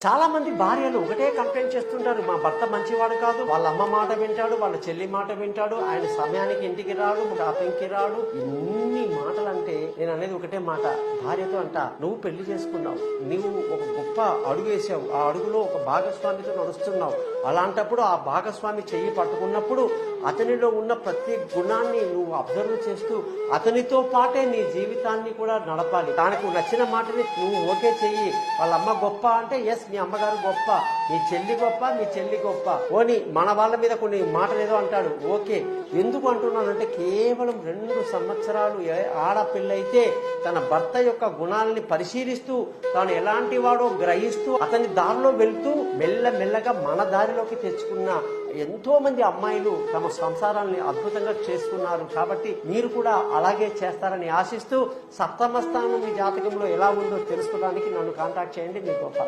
చాలా మంది భార్యలు ఒకటే కంప్లైంట్ చేస్తుంటారు, మా భర్త మంచివాడు కాదు, వాళ్ళ అమ్మ మాట వింటాడు, వాళ్ళ చెల్లి మాట వింటాడు, ఆయన సమయానికి ఇంటికి రాడు, షాపింగ్కి రాడు. ఇన్ని మాటలు అంటే నేను అనేది ఒకటే మాట భార్యతో అంట, నువ్వు పెళ్లి చేసుకున్నావు, నువ్వు ఒక గొప్ప అడుగు వేసావు, ఆ అడుగులో ఒక భాగస్వామితో నడుస్తున్నావు. అలాంటప్పుడు ఆ భాగస్వామి చెయ్యి పట్టుకున్నప్పుడు అతనిలో ఉన్న ప్రతి గుణాన్ని నువ్వు అబ్జర్వ్ చేస్తూ అతనితో పాటే నీ జీవితాన్ని కూడా నడపాలి. దానికి నచ్చిన మాటని నువ్వు ఓకే చెయ్యి. వాళ్ళ అమ్మ గొప్ప అంటే ఎస్, మీ అమ్మగారు గొప్ప, మీ చెల్లి గొప్ప, మీ చెల్లి గొప్ప ఓని మన వాళ్ళ మీద కొన్ని మాటలు ఏదో అంటాడు, ఓకే. ఎందుకు అంటున్నానంటే కేవలం 2 సంవత్సరాలు ఆడపిల్లయితే తన భర్త యొక్క గుణాలని పరిశీలిస్తూ తాను ఎలాంటి వాడో గ్రహిస్తూ అతని దారిలో వెళ్తూ మెల్లమెల్లగా మన దారిలోకి తెచ్చుకున్న ఎంతో మంది అమ్మాయిలు తమ సంసారాన్ని అద్భుతంగా చేసుకున్నారు. కాబట్టి మీరు కూడా అలాగే చేస్తారని ఆశిస్తూ, సప్తమ స్థానం మీ జాతకంలో ఎలా ఉందో తెలుసుకోవడానికి నన్ను కాంటాక్ట్ చేయండి. మీకు గొప్ప